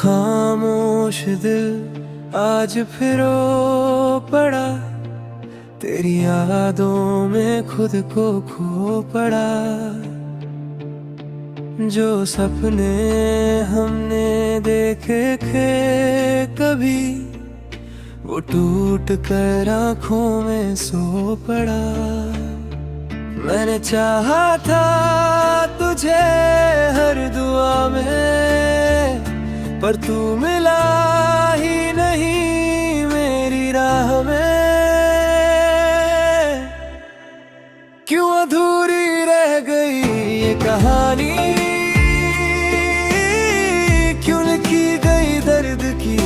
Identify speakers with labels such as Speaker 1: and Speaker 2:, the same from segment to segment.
Speaker 1: खामोश दिल आज फिर रो पड़ा, तेरी यादों में खुद को खो पड़ा। जो सपने हमने देखे थे कभी, वो टूट कर आँखों में सो पड़ा। मैंने चाहा था तुझे हर दुआ में, पर तू मिला ही नहीं मेरी राह में। क्यों अधूरी रह गई ये कहानी, क्यों लिखी गई दर्द की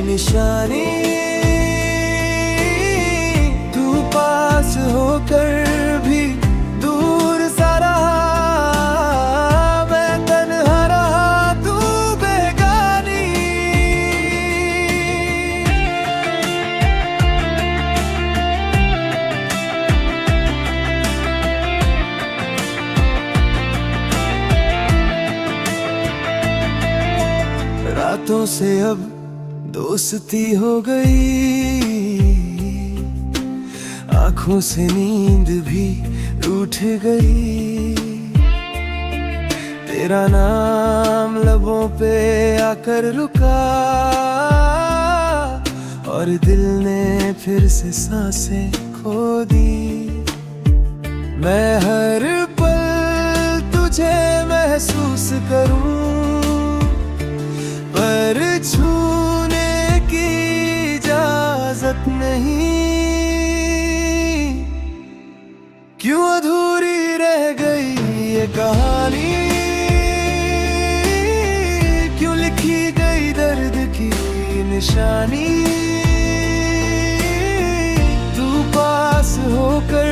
Speaker 1: निशानी। तू पास होकर भी दूर सा रहा, मैं तन्हा रहा तू बेगानी। रातों से अब दोस्ती हो गई, आँखों से नींद भी रूठ गई। तेरा नाम लबों पे आकर रुका, और दिल ने फिर से सांसें खो दी। मैं हर पल तुझे महसूस करूं, पर छूने की इजाजत नहीं। क्यों अधूरी रह गई ये कहानी, क्यों लिखी गई दर्द की निशानी। तू पास होकर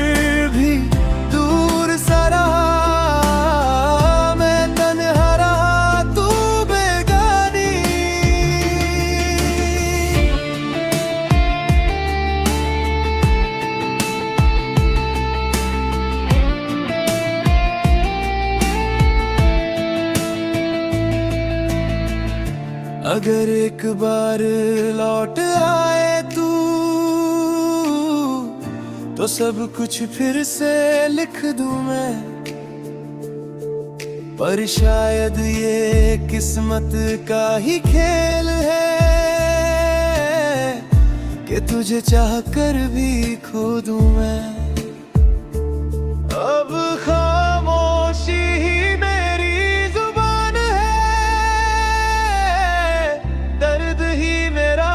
Speaker 1: भी दूर सा रहा, मैं तन्हा रहा तू बेगानी। अगर एक बार लौट आए तू, तो सब कुछ फिर से लिख दूं मैं। पर शायद ये किस्मत का ही खेल है, कि तुझे चाह कर भी खो दूं मैं। अब खामोशी ही मेरी जुबान है, दर्द ही मेरा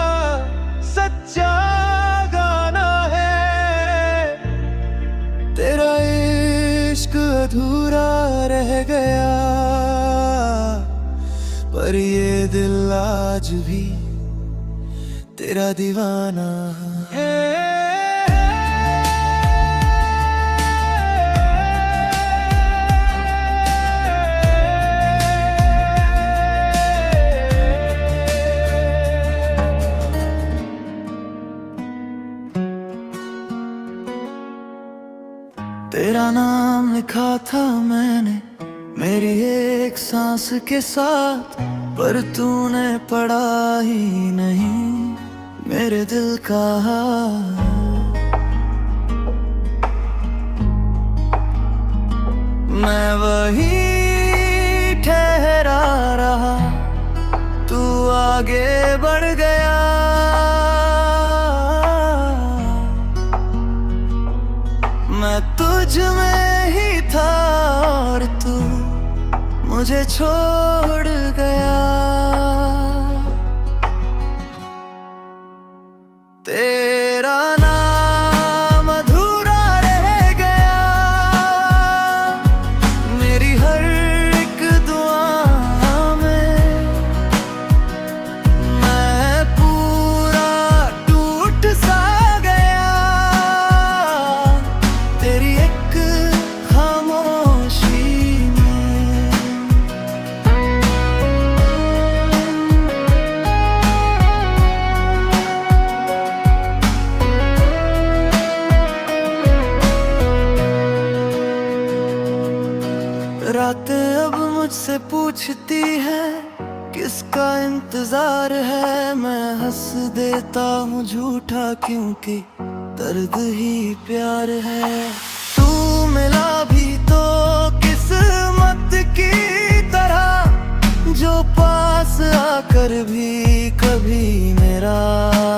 Speaker 1: सच्चा गाना है। तेरा इश्क अधूरा रह गया, पर ये दिल आज भी तेरा दीवाना है। तेरा नाम लिखा था मैंने मेरी एक सांस के साथ, पर तूने पढ़ा ही नहीं मेरे दिल का हाल। मैं वहीं ठहरा रहा, तू आगे बढ़ गया। मैं तुझ में ही था और तू मुझे छोड़ गया। तेरा नाम अधूरा रह गया, मेरी हर एक दुआ में। मैं पूरा टूट सा गया, तेरी एक खामोशी में। रातें अब मुझसे पूछती है, किस किसका इंतजार है, मैं हंस देता हूँ झूठा, क्योंकि दर्द ही प्यार है। तू मिला भी तो किस्मत की तरह, जो पास आकर भी कभी मेरा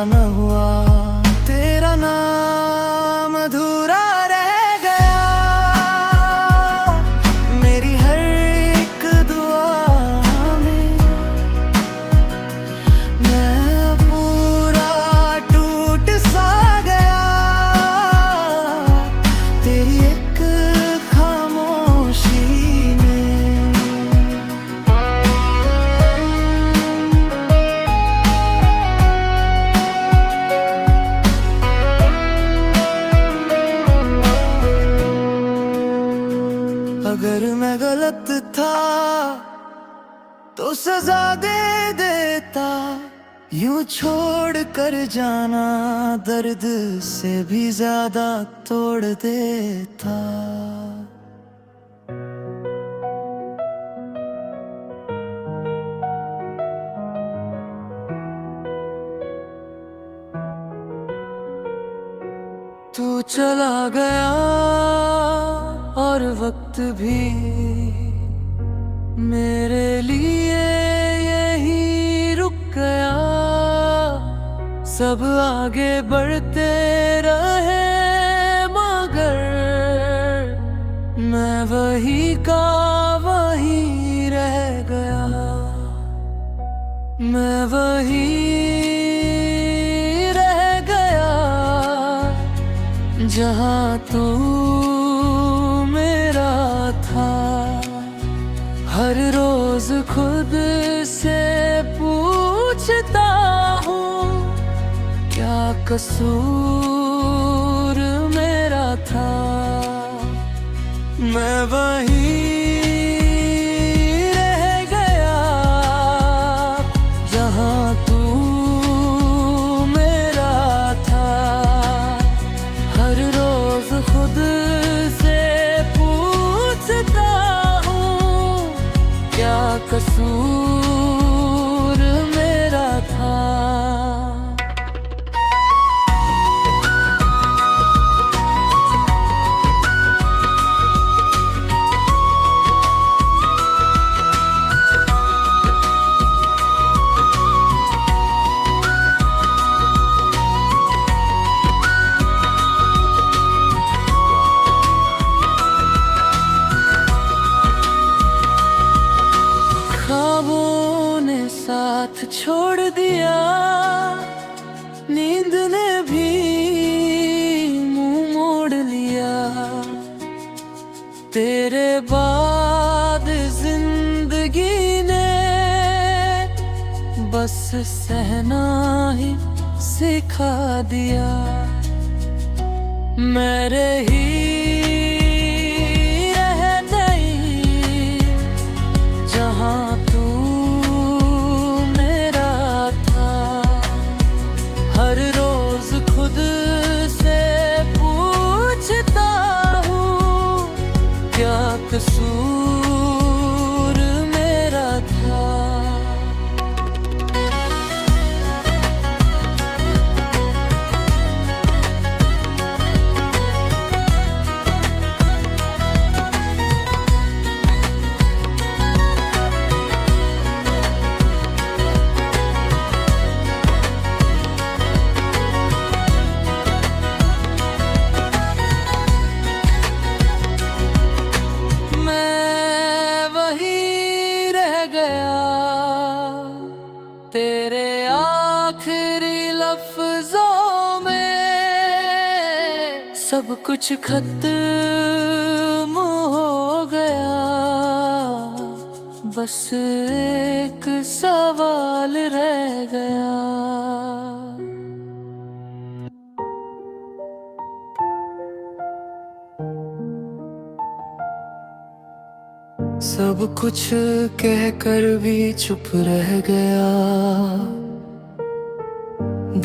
Speaker 1: न हुआ। तेरा नाम अधूरा रह गया, मेरी हर एक दुआ में। मैं पूरा टूट सा गया, तेरी एक खामोशी में। अगर मैं गलत था तो सजा दे देता, यूं छोड़ कर जाना दर्द से भी ज्यादा तोड़ देता। तू चला गया और वक्त भी मेरे लिए यही रुक गया। सब आगे बढ़ते रहे मगर मैं वही का वही रह गया। मैं वही रह गया जहाँ तू मेरा था। हर रोज खुद से पूछता हूँ, क्या कसूर मेरा था। मैं वही रह गया जहाँ तू मेरा था। हर रोज खुद से पूछता हूँ, क्या कसूर मेरा था। ख्वाबों ने साथ छोड़ दिया, नींद ने भी मुंह मोड़ लिया। तेरे बाद जिंदगी ने बस सहना ही सिखा दिया। मेरे ही जहाँ तू मेरा था। हर रोज खुद से पूछता हूँ, क्या कसूर मेरा था। तेरे आखिरी लफ्जों में सब कुछ खत्म हो गया। बस एक सवाल रह गया। सब कुछ कहकर भी चुप रह गया।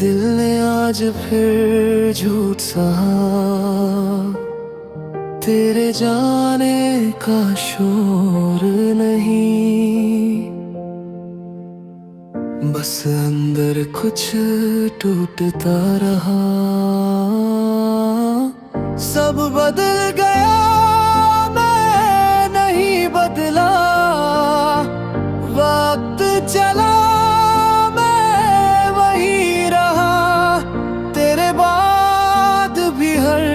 Speaker 1: दिल ने आज फिर झूठ सहा। तेरे जाने का शोर नहीं, बस अंदर कुछ टूटता रहा। सब बदल गया, मैं नहीं बदला। वक्त चला, मैं वही रहा। तेरे बाद भी हर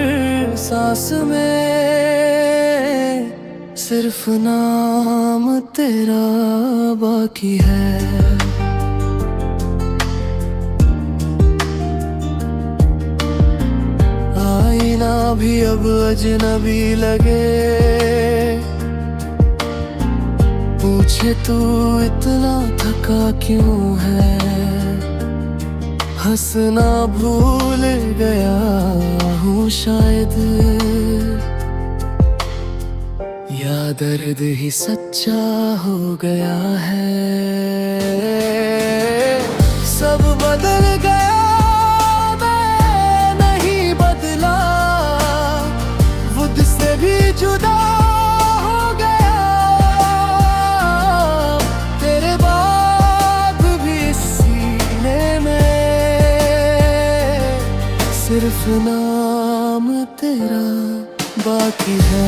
Speaker 1: सांस में सिर्फ नाम तेरा बाकी है। आईना भी अब अजनबी लगे, पूछे तू इतना थका क्यों है। हंसना भूल गया हूँ शायद, या दर्द ही सच्चा हो गया है। सब बदल गया, मैं नहीं बदला। खुद से भी जुदा हो गया। तेरे बाद भी सीने में सिर्फ नाम तेरा बाकी है।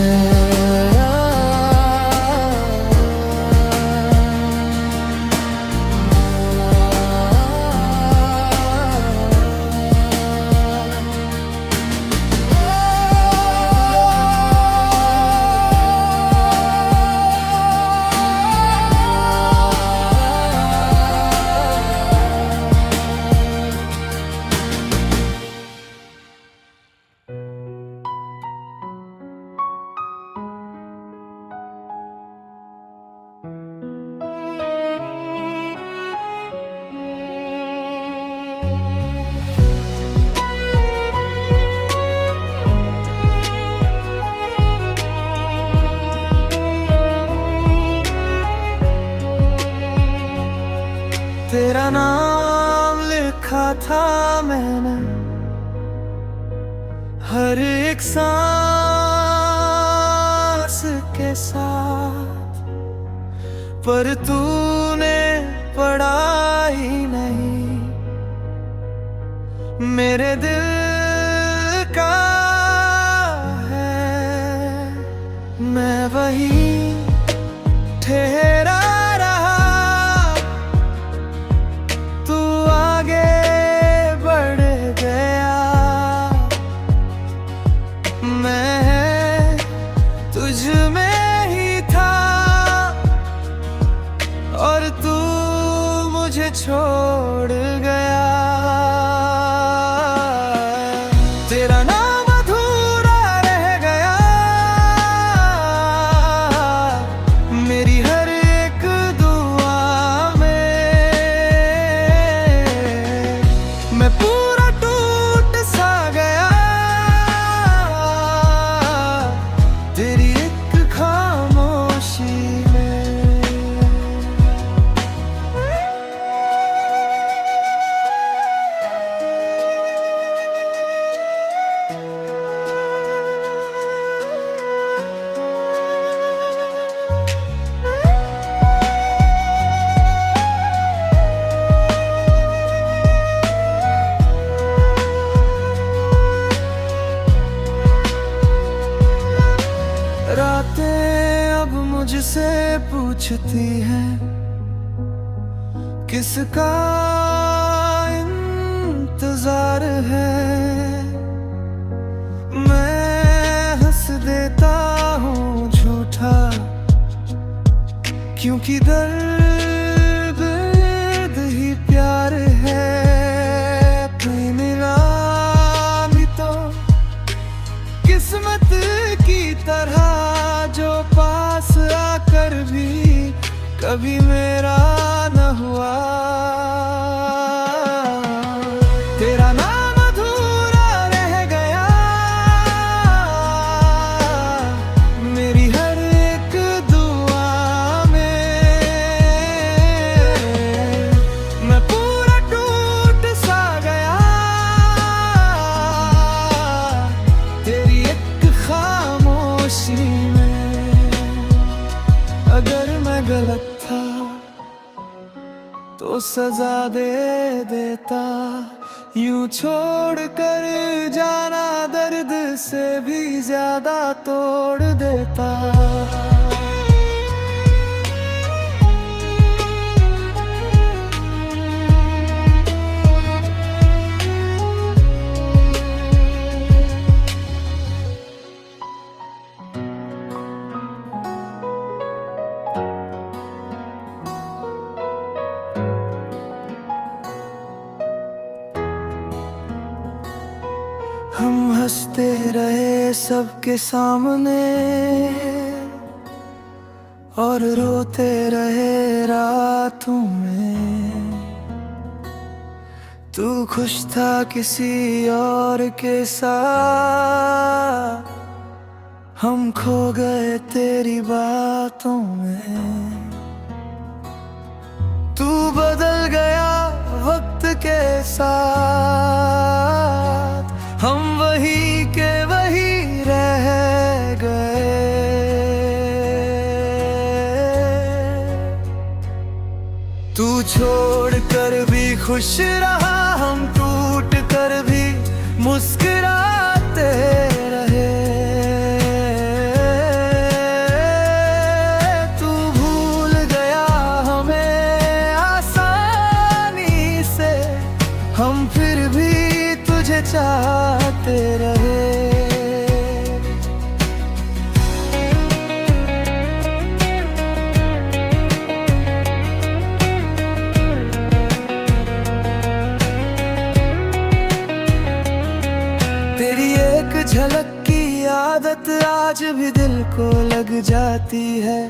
Speaker 1: तेरा नाम लिखा था मैंने हर एक सांस के साथ, पर तूने पढ़ा ही नहीं मेरे दिल का है। मैं वही ठहरा रहा, तू आगे बढ़ गया। मैं तुझ में ही था और तू मुझे छोड़ गया। तेरा नाम अधूरा रह गया, मेरी हर एक दुआ में। मैं पूरा टूट सा गया तेरी एक खामोशी में। रातें अब मुझसे पूछती हैं किसका इंतजार है। मैं हंस देता हूँ झूठा, क्योंकि दर्द ही प्यार है। कोई मिला भी तो किस्मत की तरह, जो पास आकर भी कभी मेरा न हुआ। सजा दे देता, यूं छोड़ कर जाना दर्द से भी ज्यादा तोड़ देता। हम हंसते रहे सबके सामने और रोते रहे रातों में। तू खुश था किसी और के साथ, हम खो गए तेरी बातों में। तू बदल गया वक्त के साथ, हम वही के वही रह गए। तू छोड़ कर भी खुश रहा, हम टूट कर भी मुस्कुराते रहे। तू भूल गया हमें आसानी से, हम फिर भी तुझे चाहते रहे। तेरी एक झलक की आदत आज भी दिल को लग जाती है।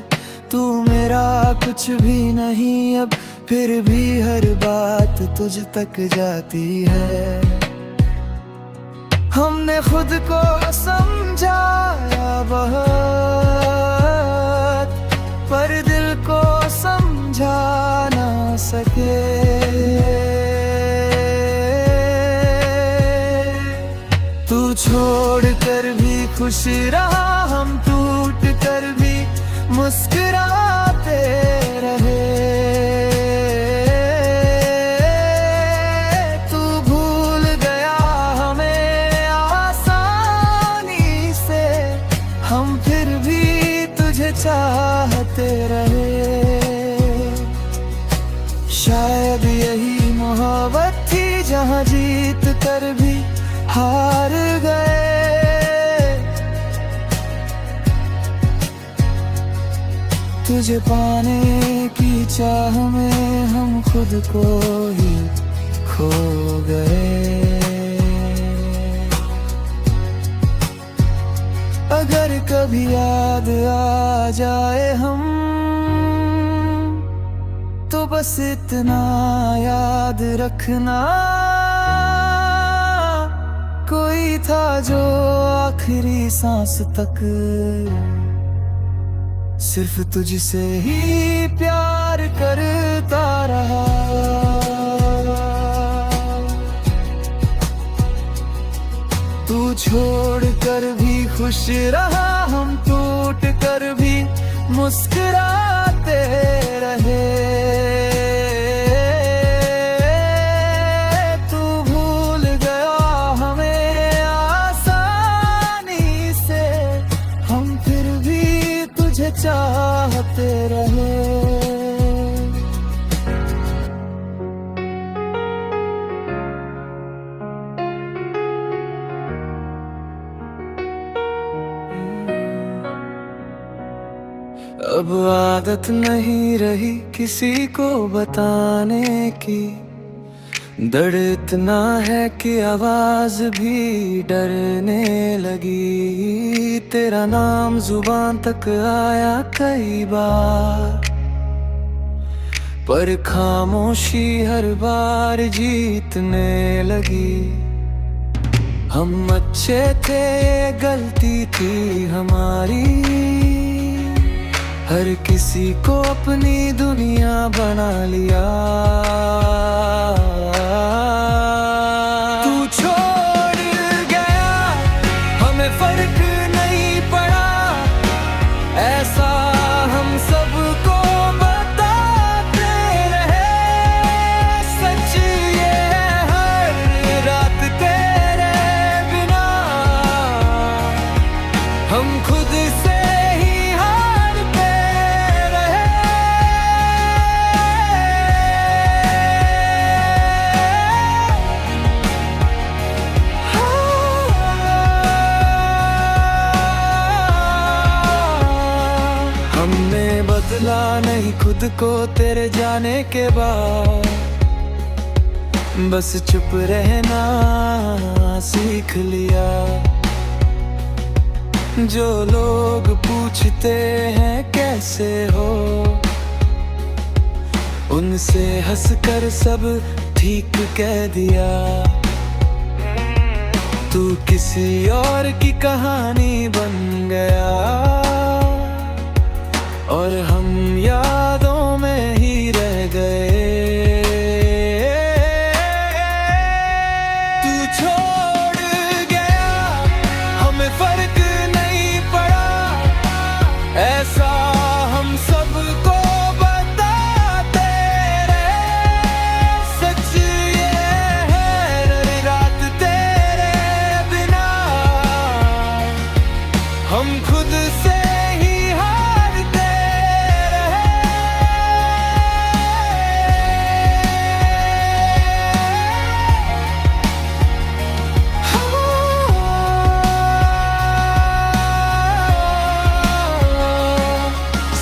Speaker 1: तू मेरा कुछ भी नहीं अब, फिर भी हर बात तुझ तक जाती है। हमने खुद को समझाया बहुत, पर दिल को समझा ना सके। तू छोड़ कर भी खुश रहा, हम टूट कर भी मुस्कुराते रहे। हम फिर भी तुझे चाहते रहे। शायद यही मोहब्बत थी जहाँ जीत कर भी हार गए। तुझे पाने की चाह में हम खुद को ही खो गए। अगर कभी याद आ जाए हम, तो बस इतना याद रखना, कोई था जो आखिरी सांस तक सिर्फ तुझसे ही प्यार करता रहा। तू छोड़ कर भी खुश रहा, हम टूट कर भी मुस्कुराते रहे। तू भूल गया हमें आसानी से, हम फिर भी तुझे चाहते रहे। अब आदत नहीं रही किसी को बताने की, दर्द इतना है कि आवाज भी डरने लगी। तेरा नाम जुबान तक आया कई बार, पर खामोशी हर बार जीतने लगी। हम अच्छे थे, गलती थी हमारी, हर किसी को अपनी दुनिया बना लिया। तू छोड़ गया, हमें फर्क नहीं पड़ा, ऐसा हम सबको बताते रहे। नहीं खुद को तेरे जाने के बाद, बस चुप रहना सीख लिया। जो लोग पूछते हैं कैसे हो, उनसे हंसकर सब ठीक कह दिया। तू किसी और की कहानी बन गया और हम यादों में ही रह गए। तू छोड़ गया, हमें फर्क नहीं पड़ा, ऐसा हम सबको बताते रहे। सच ये है रात तेरे बिना हम खुद से ही हारते रहे।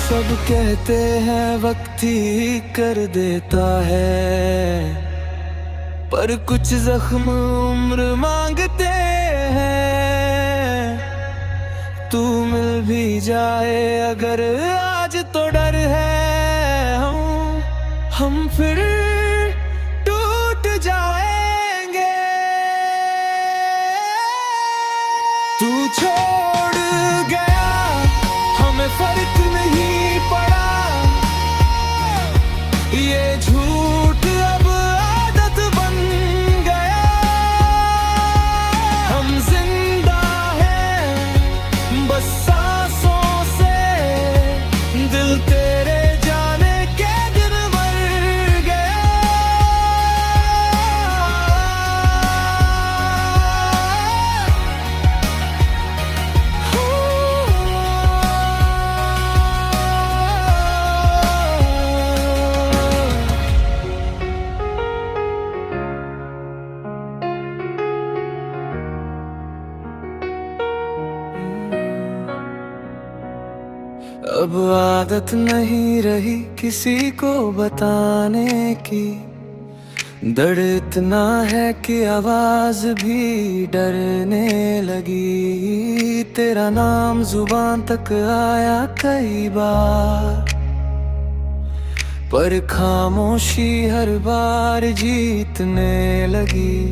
Speaker 1: सब कहते हैं वक्त ही कर देता है, पर कुछ जख्म उम्र मांगते हैं। तू मिल भी जाए अगर आज तो डर है हम फिर टूट जाएंगे। तू छोड़ गया, हमें फर्क नहीं पड़ा, ये झूठ अब आदत बन गया। हम जिंदा हैं बस सांसों से, दिल तेरे जाने के दिन मर गया। अब आदत नहीं रही किसी को बताने की, डर इतना है कि आवाज भी डरने लगी। तेरा नाम जुबान तक आया कई बार, पर खामोशी हर बार जीतने लगी।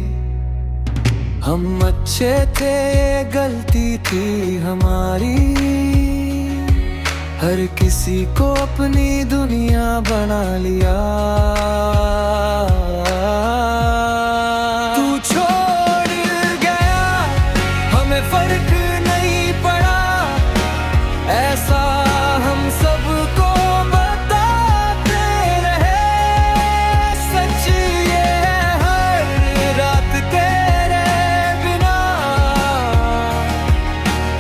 Speaker 1: हम अच्छे थे, ये गलती थी हमारी, हर किसी को अपनी दुनिया बना लिया। तू छोड़ गया, हमें फर्क नहीं पड़ा, ऐसा हम सबको बताते रहे। सच ये है हर रात तेरे बिना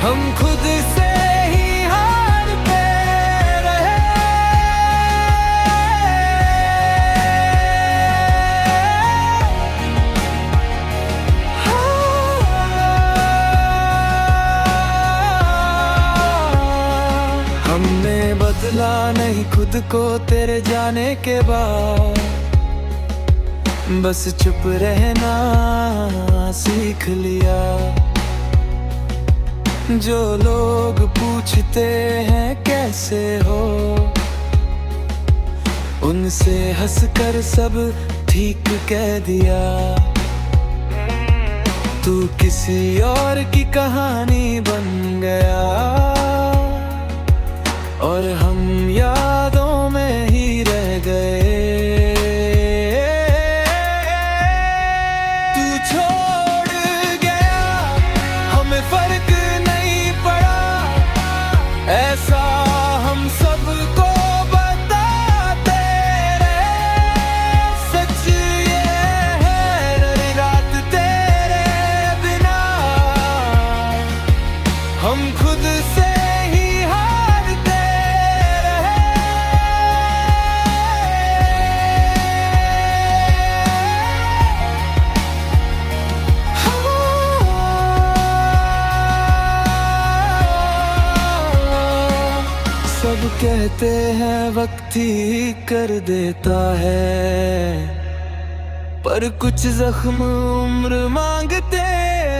Speaker 1: हम खुद से हमने बदला नहीं खुद को तेरे जाने के बाद, बस चुप रहना सीख लिया। जो लोग पूछते हैं कैसे हो, उनसे हंसकर सब ठीक कह दिया। तू किसी और की कहानी बन गया और हम यादों में ही रह गए। तू छोड़ गया, हमें फर्क नहीं पड़ा, ऐसा हम सबको बताते रहे। सच ये है रात तेरे बिना हम खुद से ही हारते कहते हैं वक्त ही कर देता है, पर कुछ जख्म उम्र मांगते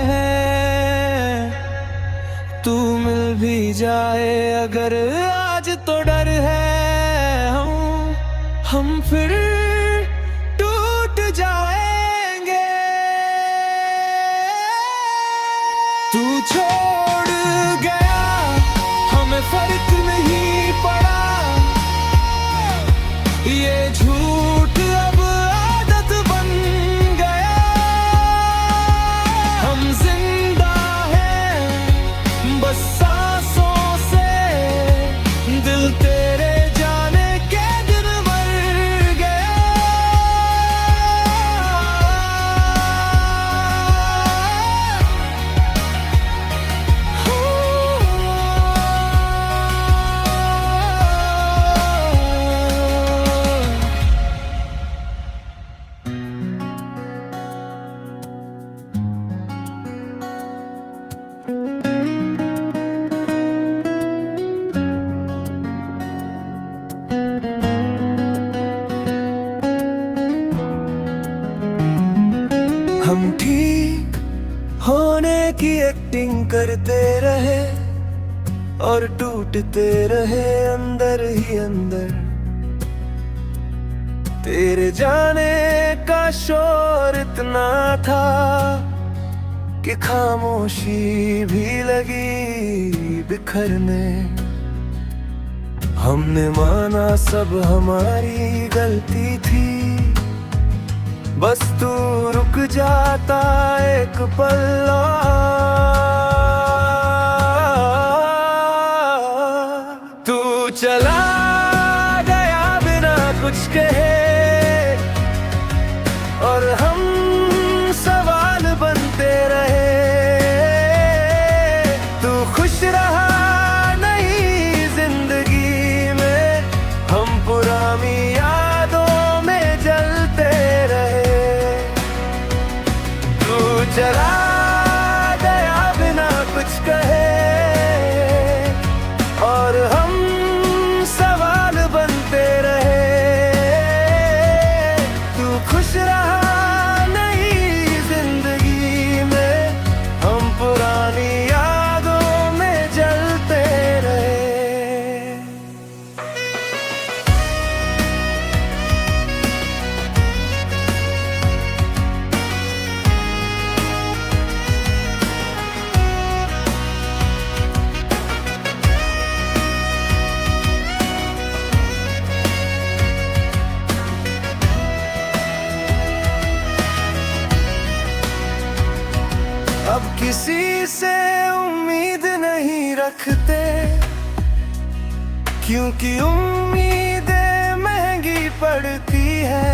Speaker 1: हैं। तू मिल भी जाए अगर आज तो डर है हम फिर टूट जाएंगे। तू छोड़ गया हमें फर्क नहीं पड़ा, ये झूठ अब आदत बन गया। हम जिंदा हैं बस सांसों से, दिल तेरे जाने के दिन मर गया। हम ठीक होने की एक्टिंग करते रहे और टूटते रहे अंदर ही अंदर। तेरे जाने का शोर इतना था कि खामोशी भी लगी बिखरने। हमने माना सब हमारी गलती थी, बस तू रुक जाता एक पल और। तू चला गया बिना कुछ कहे और हम सवाल बनते रहे। तू खुश रहा नहीं जिंदगी में, हम पुरानी यादों में जलते रहे। चला गया बिना कुछ कहे और हम सवाल बनते रहे। तू खुश रहा नहीं जिंदगी में, हम पुरानी यादों में जलते रहे। अब किसी से उम्मीद नहीं रखते, क्योंकि उम्मीदें महंगी पड़ती है।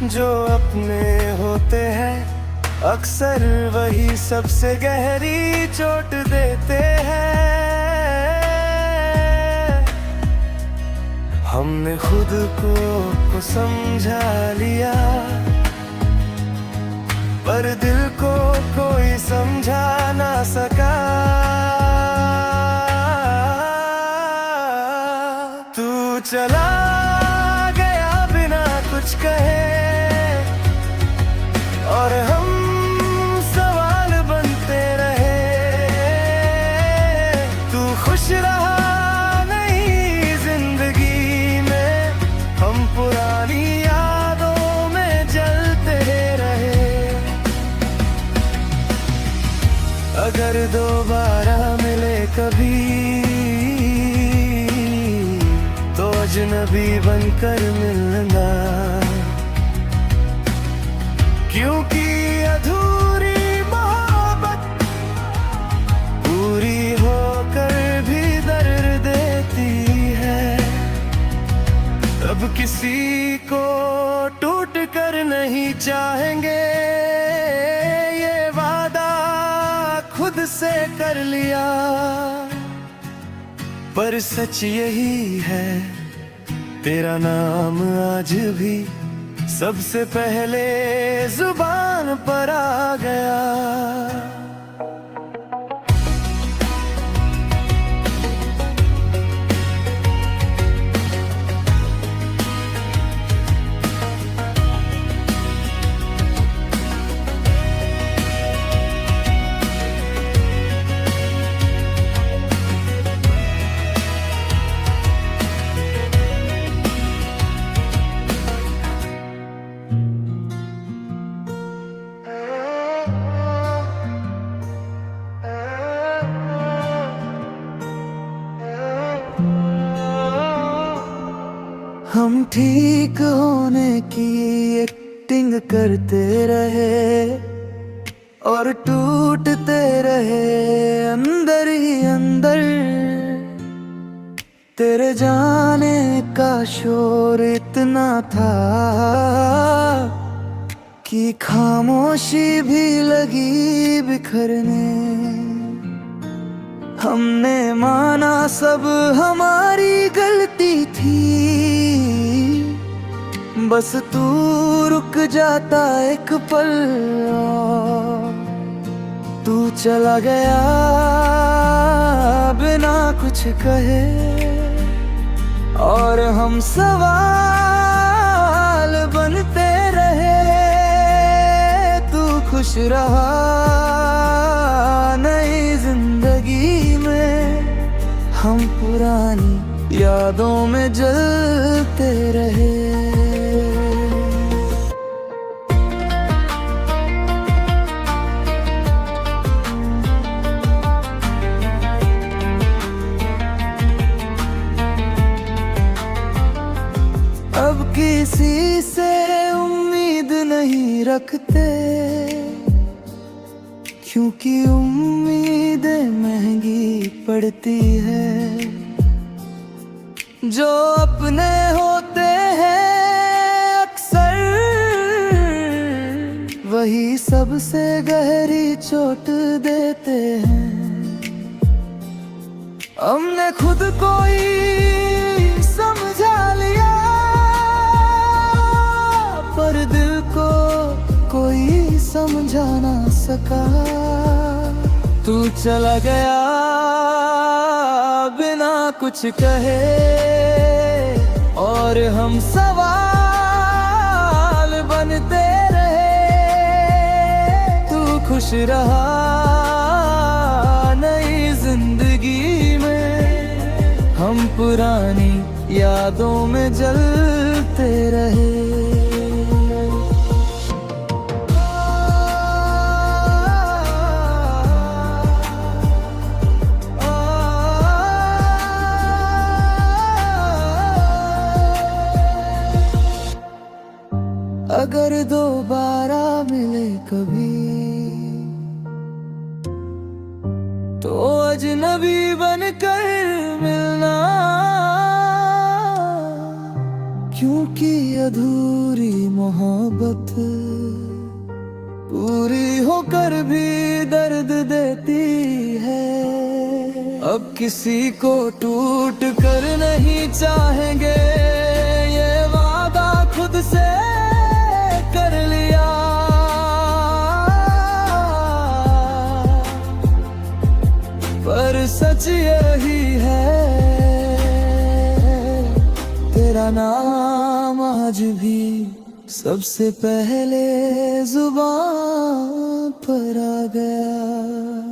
Speaker 1: जो अपने होते हैं अक्सर वही सबसे गहरी चोट देते हैं। हमने खुद को समझा लिया, पर दिल को कोई समझा ना सका। तू चला गया बिना कुछ कहे और हम सवाल बनते रहे। तू खुश रहा नहीं जिंदगी में, हम पुरानी यादों में जलते रहे। अगर दोबारा मिले कभी तो अजनबी बनकर मिलना, क्योंकि अधूरी मोहब्बत पूरी होकर भी दर्द देती है। अब किसी को टूट कर नहीं चाहेंगे, खुद से कर लिया। पर सच यही है, तेरा नाम आज भी सबसे पहले जुबान पर आ गया। हम ठीक होने की एक्टिंग करते रहे और टूटते रहे अंदर ही अंदर। तेरे जाने का शोर इतना था कि खामोशी भी लगी बिखरने। हमने माना सब हमारी गलती थी, बस तू रुक जाता एक पल और तू चला गया बिना कुछ कहे। और हम सवाल बनते रहे, तू खुश रहा नई जिंदगी में। हम पुरानी यादों में जलते रहे। अब किसी से उम्मीद नहीं रखते, क्योंकि उम्मीदें महंगी पड़ती है। जो अपने होते हैं अक्सर, वही सबसे गहरी चोट देते हैं। हमने खुद को ही समझा लिया, पर दिल को कोई समझा ना सका। तू चला गया बिना कुछ कहे, और हम सवाल बनते रहे। तू खुश रहा नई जिंदगी में। हम पुरानी यादों में जलते रहे। अगर दोबारा मिले कभी, तो अजनबी बनकर मिलना, क्योंकि अधूरी मोहब्बत पूरी होकर भी दर्द देती है। अब किसी को टूट कर नहीं चाहेंगे, ये वादा खुद से कर लिया। पर सच यही है, तेरा नाम आज भी सबसे पहले जुबान पर आ गया।